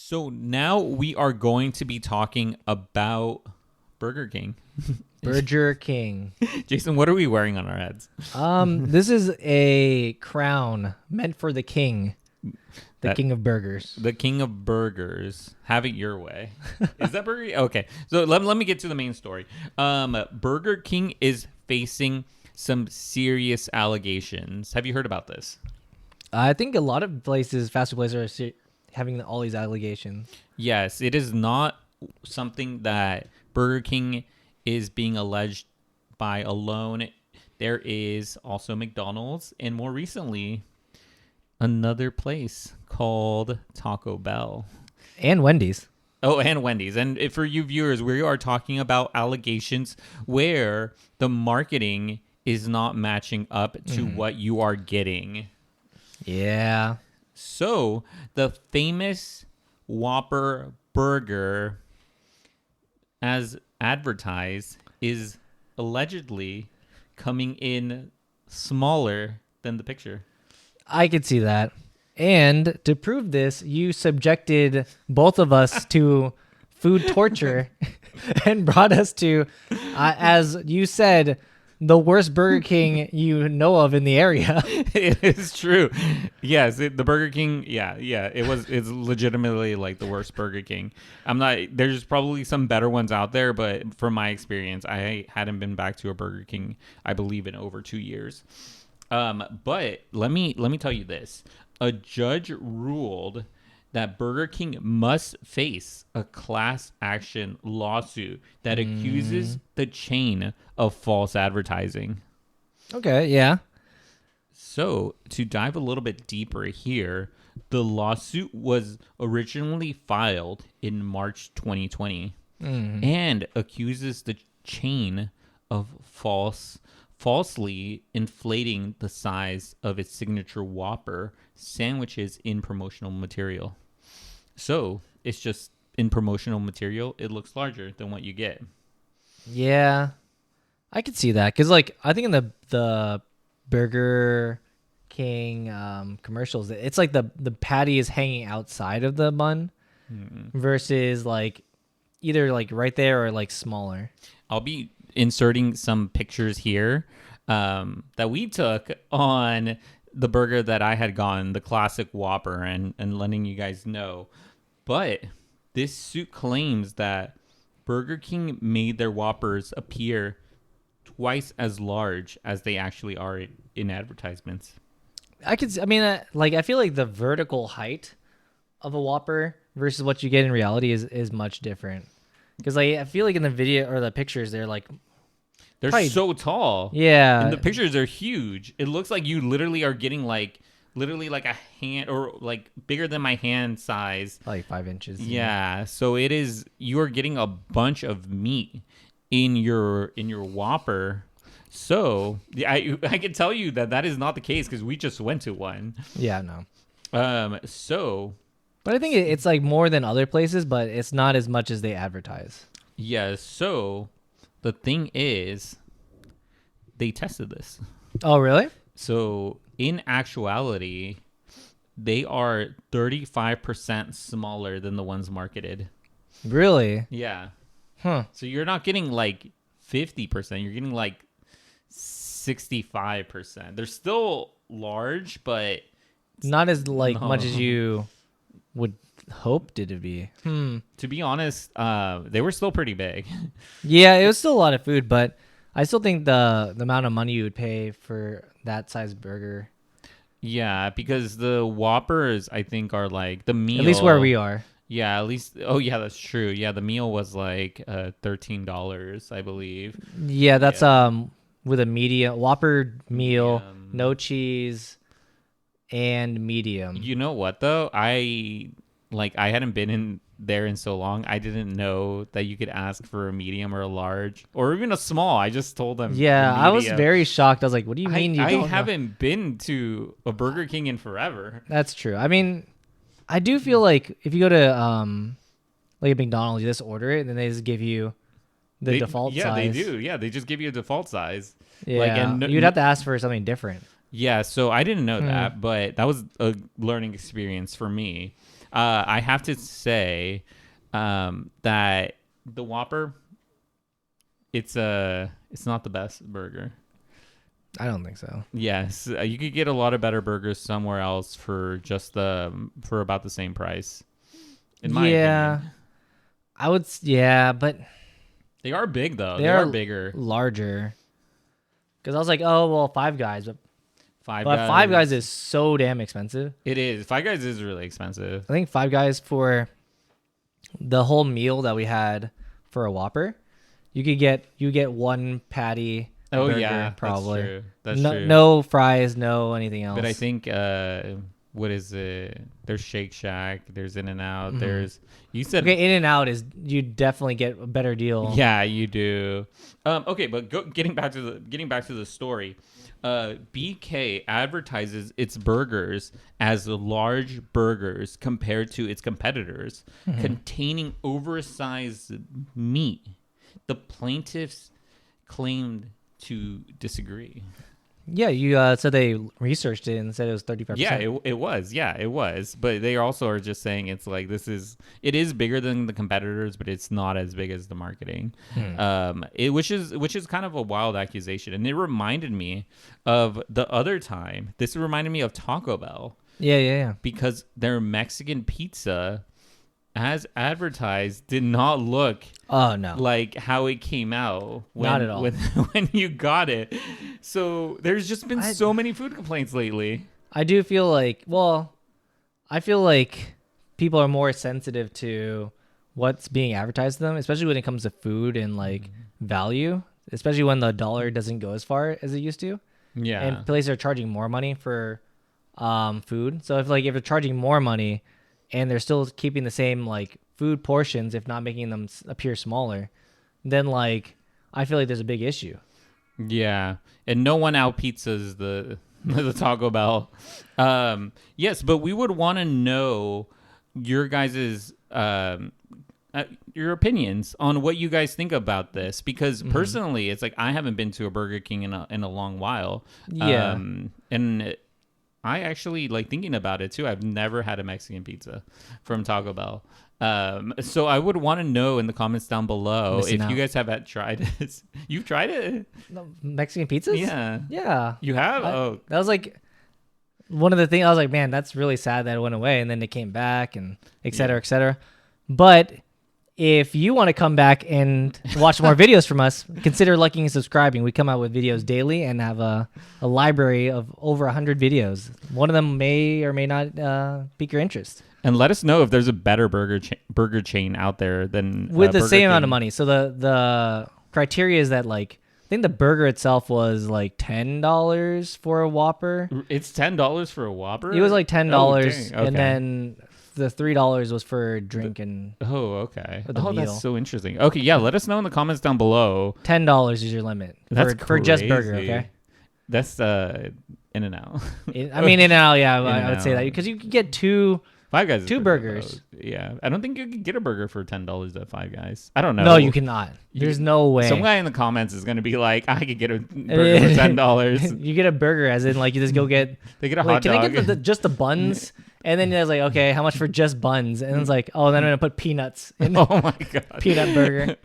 So now we are going to be talking about Burger King. Burger King. Jason, what are we wearing on our heads? This is a crown meant for the king. The That- king of burgers. The king of burgers. Have it your way. Is that Burger King? Okay. So let me get to the main story. Burger King is facing some serious allegations. Have you heard about this? I think a lot of places, fast food places, are having all these allegations. Yes, it is not something that Burger King is being alleged by alone. There is also McDonald's, and more recently, another place called Taco Bell. And Wendy's. Oh, and Wendy's. And for you viewers, we are talking about allegations where the marketing is not matching up to what you are getting. Yeah. So, the famous Whopper burger, as advertised, is allegedly coming in smaller than the picture. I could see that. And to prove this, you subjected both of us to food torture and brought us to, as you said, the worst Burger King you know of in the area. It is true. Yes, the Burger King. Yeah. It's legitimately like the worst Burger King. There's probably some better ones out there, but from my experience, I hadn't been back to a Burger King, I believe, in over 2 years. But let me tell you this: a judge ruled that Burger King must face a class action lawsuit that accuses the chain of false advertising. Okay, yeah. So, to dive a little bit deeper here, the lawsuit was originally filed in March 2020 and accuses the chain of falsely inflating the size of its signature Whopper sandwiches in promotional material. So, it's just in promotional material, it looks larger than what you get. Yeah. I could see that. Because, like, I think in the Burger King commercials, it's like the patty is hanging outside of the bun versus, like, either, like, right there or, like, smaller. I'll be inserting some pictures here that we took on the burger that I had gotten, the classic Whopper, and letting you guys know. But this suit claims that Burger King made their Whoppers appear twice as large as they actually are in advertisements. I feel like the vertical height of a Whopper versus what you get in reality is much different. Because I feel like in the video or the pictures, they're like, they're probably, so tall. yeah. And the pictures are huge. It looks like you literally are getting literally like a hand, or like bigger than my hand size. Like 5 inches. Yeah. So you are getting a bunch of meat in your Whopper. So I can tell you that is not the case because we just went to one. Yeah, no. But I think it's like more than other places, but it's not as much as they advertise. yeah. So the thing is, they tested this. Oh, really? So in actuality, they are 35% smaller than the ones marketed. Really? Yeah. Huh. So you're not getting like 50%. You're getting like 65%. They're still large, but Not as much No. as you would hope it to be. to be honest, they were still pretty big. Yeah, it was still a lot of food, but I still think the amount of money you would pay for that size burger, Yeah, because the Whoppers, I think, are like the meal. at least where we are. Yeah, at least. Oh, yeah, that's true. Yeah, the meal was like $13, I believe. Yeah, that's with a medium Whopper meal, Medium. no cheese, and medium. You know what though? I hadn't been in there in so long. I didn't know that you could ask for a medium or a large or even a small. I just told them. Yeah, I was medium. very shocked. I was like, "What do you mean you I don't know?" haven't been to a Burger King in forever. That's true. I mean, I do feel like if you go to like a McDonald's, you just order it and then they just give you the default size. Yeah, they do. Yeah, they just give you a default size. Yeah, you'd have to ask for something different. Yeah, so I didn't know that, but that was a learning experience for me. I have to say that the Whopper, it's not the best burger. I don't think so. Yes, you could get a lot of better burgers somewhere else for for about the same price. In my opinion. Yeah, but They are big though. they They are are bigger. larger. Because I was like, oh well, Five Guys, but Five Five Guys is so damn expensive. It is. Five Guys is really expensive. I think Five Guys for the whole meal that we had for a Whopper, you get one patty. Oh burger, yeah, probably. That's no, true. no fries, no anything else. But I think what is it? There's Shake Shack. There's In and Out. There's you said okay, In and Out is you definitely get a better deal. yeah, you do. Okay, but getting back to the story. BK advertises its burgers as large burgers compared to its competitors, containing oversized meat. The plaintiffs claimed to disagree. Yeah, you said they researched it and said it was 35%. Yeah, it was. Yeah, it was. But they also are just saying it's like it is bigger than the competitors, but it's not as big as the marketing. Which is kind of a wild accusation, and it reminded me of the other time. This reminded me of Taco Bell Yeah. because their Mexican pizza, as advertised, did not look Oh no. like how it came out when, Not at all. when you got it. So there's just been so many food complaints lately. I do feel like, I feel like people are more sensitive to what's being advertised to them, especially when it comes to food and like value, especially when the dollar doesn't go as far as it used to. Yeah. And places are charging more money for food. So if they're charging more money and they're still keeping the same like food portions, if not making them appear smaller, then like I feel like there's a big issue. Yeah, and no one out pizzas the Taco Bell. Yes, but we would want to know your guys's your opinions on what you guys think about this, because personally, it's like I haven't been to a Burger King in a long while. Yeah. And I actually like thinking about it too. I've never had a Mexican pizza from Taco Bell. So I would want to know in the comments down below Missing if you out. guys have tried it. You've tried it? Mexican pizzas? Yeah. Yeah. You have? Oh, That was like one of the things I was like, man, that's really sad that it went away. And then it came back and et cetera, et cetera. But if you want to come back and watch more videos from us, consider liking and subscribing. We come out with videos daily and have a library of over 100 videos. One of them may or may not pique your interest. and let us know if there's a better burger chain out there than With the Burger same amount of King. money. So the criteria is that like, I think the burger itself was like $10 for a Whopper. It's $10 for a Whopper? It was like $10, Oh, dang. Okay. and then the $3 was for drink and Oh, okay. For the Oh, meal. that's so interesting. Okay, yeah, let us know in the comments down below. $10 is your limit That's for just burger. crazy. Okay, That's In and Out. I mean, in and out, yeah, I would say that In-N-Out. because you could get two. Five Guys. is Two pretty burgers. low. Yeah, I don't think you could get a burger for $10 at Five Guys. I don't know. No, you cannot. There's no way. Some guy in the comments is gonna be like, I could get a burger for $10. You get a burger, as in like you just go get. They get a Like, hot can dog. I get just the buns? And then it's like, okay, how much for just buns? And it's like, oh, then I'm gonna put peanuts in the Oh my god. peanut burger.